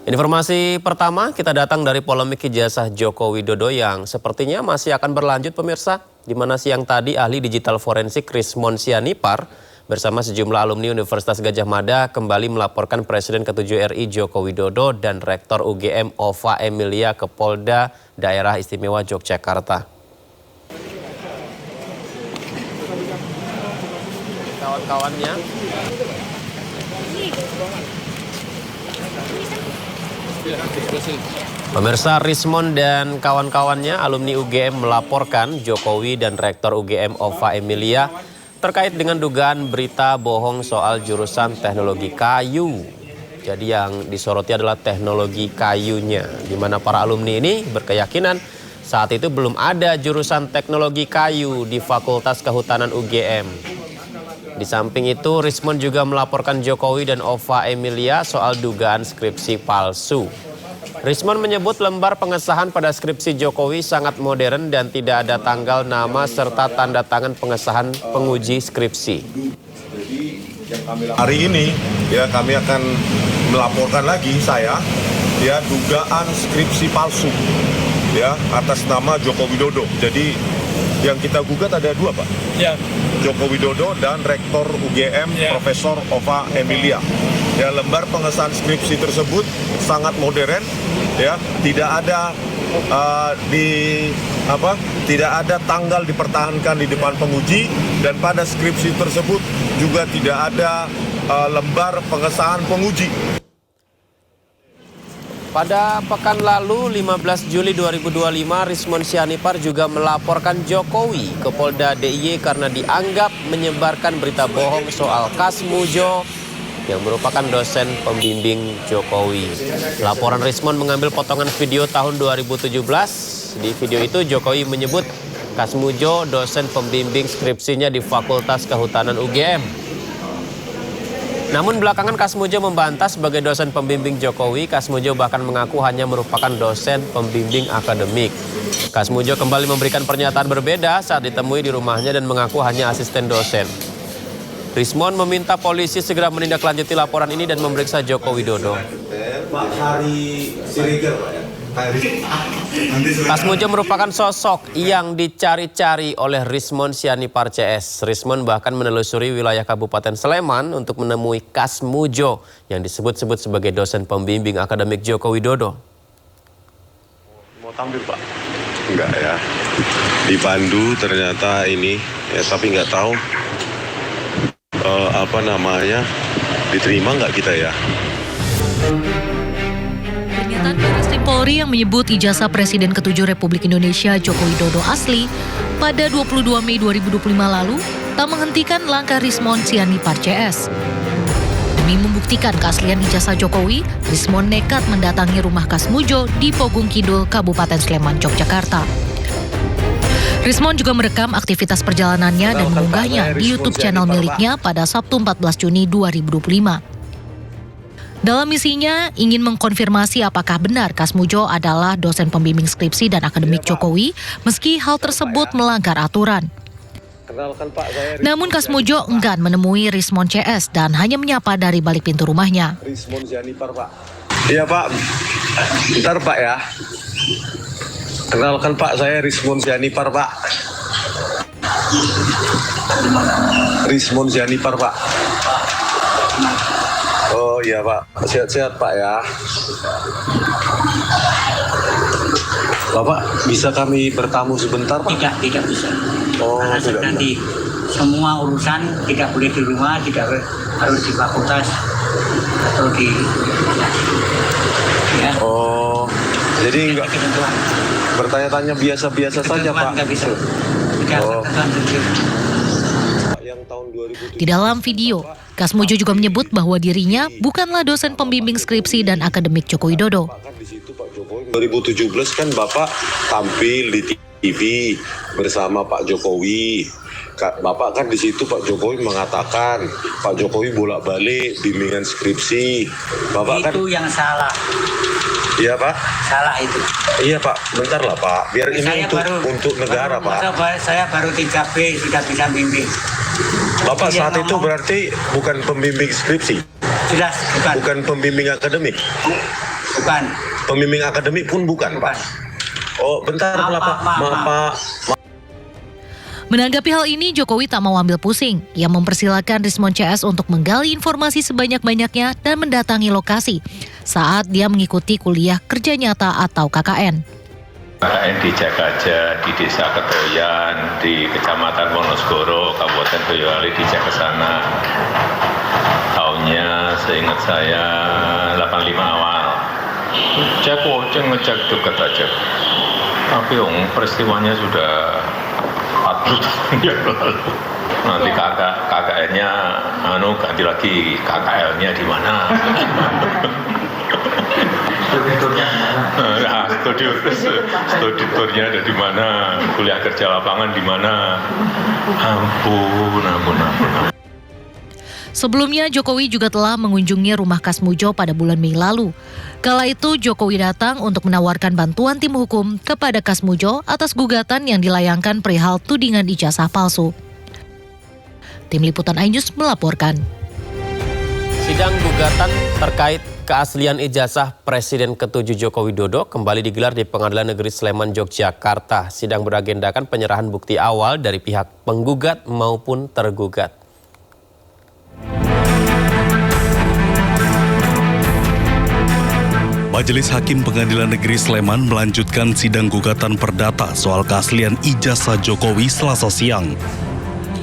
Informasi pertama, kita datang dari polemik ijazah Joko Widodo yang sepertinya masih akan berlanjut pemirsa. Di mana siang tadi ahli digital forensik Rismon Sianipar bersama sejumlah alumni Universitas Gadjah Mada kembali melaporkan Presiden ke-7 RI Joko Widodo dan Rektor UGM Ova Emilia ke Polda Daerah Istimewa Yogyakarta. Kawan-kawannya. Pemirsa, Rismon dan kawan-kawannya alumni UGM melaporkan Jokowi dan Rektor UGM Ova Emilia terkait dengan dugaan berita bohong soal jurusan teknologi kayu. Jadi yang disoroti adalah teknologi kayunya, di mana para alumni ini berkeyakinan saat itu belum ada jurusan teknologi kayu di Fakultas Kehutanan UGM. Di samping itu, Rismon juga melaporkan Jokowi dan Ova Emilia soal dugaan skripsi palsu. Rismon menyebut lembar pengesahan pada skripsi Jokowi sangat modern dan tidak ada tanggal, nama, serta tanda tangan pengesahan penguji skripsi. Hari ini ya kami akan melaporkan lagi dugaan skripsi palsu ya atas nama Joko Widodo. Jadi yang kita gugat ada dua, Pak. Ya. Joko Widodo dan Rektor UGM Profesor Ova Emilia. Ya, lembar pengesahan skripsi tersebut sangat modern, ya, tidak ada tanggal dipertahankan di depan penguji, dan pada skripsi tersebut juga tidak ada lembar pengesahan penguji. Pada pekan lalu, 15 Juli 2025, Rismon Sianipar juga melaporkan Jokowi ke Polda DIY karena dianggap menyebarkan berita bohong soal Kasmujo yang merupakan dosen pembimbing Jokowi. Laporan Rismon mengambil potongan video tahun 2017. Di video itu Jokowi menyebut Kasmujo dosen pembimbing skripsinya di Fakultas Kehutanan UGM. Namun belakangan Kasmujo membantah sebagai dosen pembimbing Jokowi. Kasmujo bahkan mengaku hanya merupakan dosen pembimbing akademik. Kasmujo kembali memberikan pernyataan berbeda saat ditemui di rumahnya dan mengaku hanya asisten dosen. Rismon meminta polisi segera menindaklanjuti laporan ini dan memeriksa Joko Widodo. Pak Hari Siregar, Pak ya. Kasmujo merupakan sosok yang dicari-cari oleh Rismon Sianipar CS. Rismon bahkan menelusuri wilayah Kabupaten Sleman untuk menemui Kasmujo yang disebut-sebut sebagai dosen pembimbing akademik Joko Widodo. Mau tampil, Pak? Enggak ya. Dipandu ternyata ini, ya, tapi nggak tahu diterima nggak kita ya. Pernyataan Barreskrim Polri yang menyebut ijazah Presiden ke-7 Republik Indonesia Joko Widodo asli pada 22 Mei 2025 lalu tak menghentikan langkah Rismon Sianipar CS. Demi membuktikan keaslian ijazah Jokowi, Rismon nekat mendatangi rumah Kasmujo di Pogung Kidul, Kabupaten Sleman, Yogyakarta. Rismon juga merekam aktivitas perjalanannya dan mengunggahnya di YouTube channel miliknya pada Sabtu 14 Juni 2025. Dalam misinya, ingin mengkonfirmasi apakah benar Kasmujo adalah dosen pembimbing skripsi dan akademik Jokowi, meski hal tersebut melanggar aturan. Namun Kasmujo enggan menemui Rismon CS dan hanya menyapa dari balik pintu rumahnya. Rismon Sianipar, Pak. Iya, Pak. Bentar, Pak ya. Kenalkan, Pak, saya Rismon Sianipar, Pak. Rismon Sianipar, Pak. Oh iya, Pak. Sehat-sehat, Pak ya. Bapak, bisa kami bertamu sebentar, Pak? Tidak bisa. Oh, karena tidak nanti semua urusan tidak boleh di rumah, tidak harus di fakultas atau di ya. Oh, jadi enggak bertanya-tanya biasa-biasa saja, Pak. Nggak bisa. Tidak Yang tahun 2007. Di dalam video, Kasmujo juga menyebut bahwa dirinya bukanlah dosen pembimbing skripsi dan akademik Joko Widodo. Kan di situ Pak Jokowi 2017 kan Bapak tampil di TV bersama Pak Jokowi. Bapak kan di situ Pak Jokowi mengatakan Pak Jokowi bolak-balik bimbingan skripsi. Bapak itu yang salah. Iya, Pak. Salah itu. Iya, Pak. Bentar lah, Pak. Biar ini untuk negara, Pak. Saya baru 3B sudah bisa bimbing. Bapak saat itu berarti bukan pembimbing skripsi. Sudah, Bukan pembimbing akademik. Bukan. Pembimbing akademik pun bukan, Pak. Oh, bentar, maaf, Pak. Menanggapi hal ini, Jokowi tak mau ambil pusing. Ia mempersilahkan Rismon CS untuk menggali informasi sebanyak-banyaknya dan mendatangi lokasi saat dia mengikuti kuliah kerja nyata atau KKN. KKN di Jagaja, di Desa Kedoyan, di Kecamatan Wonosgoro, Kabupaten Boyolali, dicek ke sana. Tahunnya seingat saya 85 awal. Ngecek dekat aja. Tapi peristiwanya sudah 40 tahun yang lalu. Nanti KKN-nya ganti lagi, KKL-nya di mana? Studi turnya ada di mana? Kuliah kerja lapangan di mana? Ampun. Sebelumnya, Jokowi juga telah mengunjungi rumah Kas Mujo pada bulan Mei lalu. Kala itu, Jokowi datang untuk menawarkan bantuan tim hukum kepada Kas Mujo atas gugatan yang dilayangkan perihal tudingan ijazah palsu. Tim Liputan iNews melaporkan. Sidang gugatan terkait keaslian ijazah Presiden ke-7 Joko Widodo kembali digelar di Pengadilan Negeri Sleman, Yogyakarta. Sidang beragendakan penyerahan bukti awal dari pihak penggugat maupun tergugat. Majelis Hakim Pengadilan Negeri Sleman melanjutkan sidang gugatan perdata soal keaslian ijazah Jokowi Selasa siang.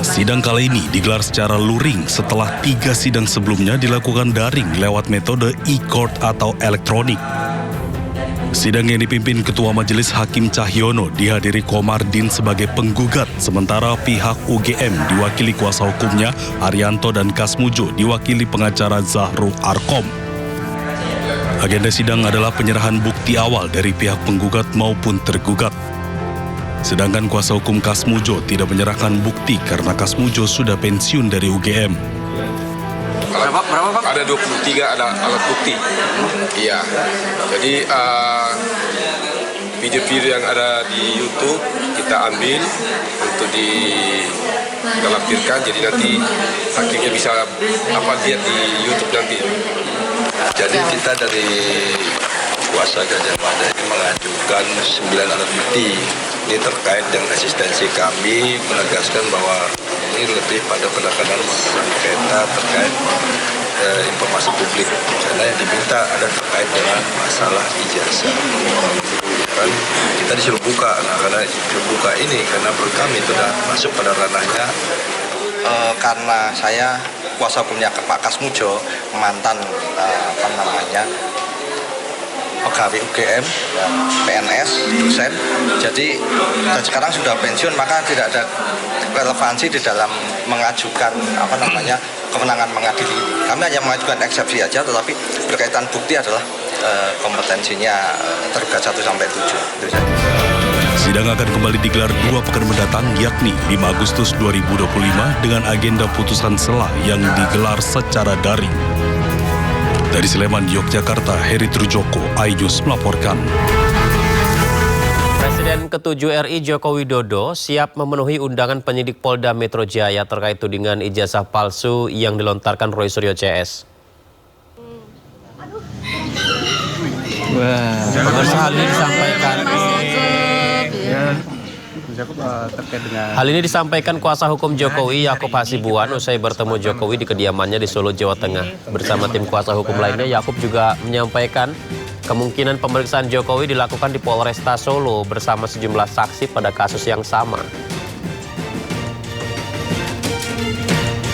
Sidang kali ini digelar secara luring setelah 3 sidang sebelumnya dilakukan daring lewat metode e-court atau elektronik. Sidang yang dipimpin Ketua Majelis Hakim Cahyono dihadiri Komardin sebagai penggugat, sementara pihak UGM diwakili kuasa hukumnya Arianto dan Kas Mujo diwakili pengacara Zahru Arkom. Agenda sidang adalah penyerahan bukti awal dari pihak penggugat maupun tergugat. Sedangkan kuasa hukum Kas Mujo tidak menyerahkan bukti karena Kas Mujo sudah pensiun dari UGM. Berapa Pak? Ada 23 ada alat bukti. Iya. Jadi video-video yang ada di YouTube kita ambil untuk dilampirkan. Jadi nanti hakimnya bisa lihat di YouTube nanti. Jadi kita dari kuasa Gajah Mada ini mengajukan 9 alat bukti. Ini terkait dengan asistensi kami menegaskan bahwa ini lebih pada penekanan sengketa terkait informasi publik. Karena yang diminta ada terkait dengan masalah ijazah. Kan kita disuruh buka, karena disuruh buka ini karena menurut kami itu sudah masuk pada ranahnya. Karena saya kuasa hukumnya Pak Kas Mujo, mantan pegawai UGM, PNS, dosen. Jadi sekarang sudah pensiun, maka tidak ada relevansi di dalam mengajukan kemenangan mengadili. Kami hanya mengajukan eksepsi aja, tetapi berkaitan bukti adalah kompetensinya tergugat 1 sampai 7. Sidang akan kembali digelar 2 pekan mendatang, yakni 5 Agustus 2025 dengan agenda putusan sela yang digelar secara daring. Dari Sleman, Yogyakarta, Heri Trujoko, iNews melaporkan. Presiden ke-7 RI Joko Widodo siap memenuhi undangan penyidik Polda Metro Jaya terkait tudingan ijazah palsu yang dilontarkan Roy Suryo CS. Hal ini disampaikan. Hal ini disampaikan kuasa hukum Jokowi Yakub Hasibuan usai bertemu Jokowi di kediamannya di Solo, Jawa Tengah. Bersama tim kuasa hukum lainnya, Yakub juga menyampaikan kemungkinan pemeriksaan Jokowi dilakukan di Polresta Solo bersama sejumlah saksi pada kasus yang sama.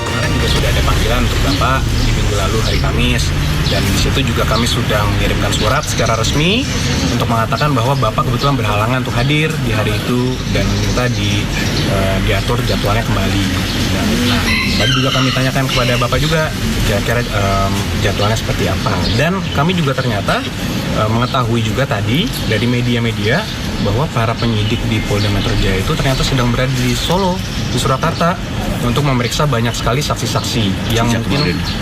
Kemarin juga sudah ada panggilan untuk Bapak di minggu lalu hari Kamis. Dan di situ juga kami sudah mengirimkan surat secara resmi untuk mengatakan bahwa Bapak kebetulan berhalangan untuk hadir di hari itu dan minta diatur jadwalnya kembali. Nah, tadi juga kami tanyakan kepada Bapak juga kira-kira jadwalnya seperti apa. Dan kami juga ternyata mengetahui juga tadi dari media-media bahwa para penyidik di Polda Metro Jaya itu ternyata sedang berada di Solo, di Surakarta untuk memeriksa banyak sekali saksi-saksi yang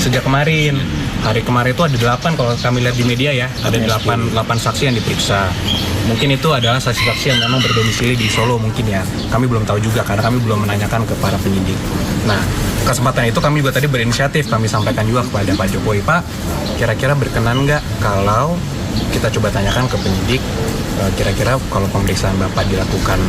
sejak kemarin. Hari kemarin itu ada 8 kalau kami lihat di media ya, ada 8 saksi yang diperiksa. Mungkin itu adalah saksi-saksi yang memang berdomisili di Solo mungkin ya. Kami belum tahu juga karena kami belum menanyakan ke para penyidik. Nah, kesempatan itu kami juga tadi berinisiatif, kami sampaikan juga kepada Pak Jokowi, Pak, kira-kira berkenan nggak kalau kita coba tanyakan ke penyidik, kira-kira kalau pemeriksaan Bapak dilakukan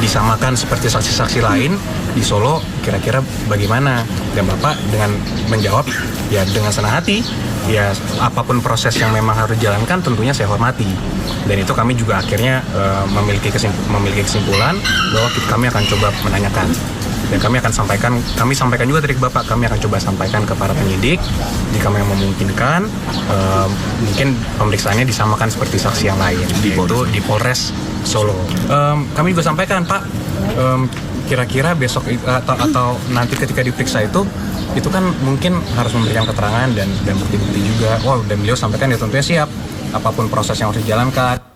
disamakan seperti saksi-saksi lain di Solo, kira-kira bagaimana? Dan Bapak dengan menjawab ya dengan senang hati, ya apapun proses yang memang harus dijalankan tentunya saya hormati. Dan itu kami juga akhirnya memiliki kesimpulan bahwa kami akan coba menanyakan. Dan kami sampaikan juga tadi ke Bapak, kami akan coba sampaikan ke para penyidik jika memang memungkinkan, mungkin pemeriksaannya disamakan seperti saksi yang lain, yaitu di Polres Solo. Kami juga sampaikan, Pak, kira-kira besok atau nanti ketika diperiksa itu kan mungkin harus memberikan keterangan dan bukti-bukti juga. Dan beliau sampaikan ya tentunya siap, apapun proses yang harus dijalankan.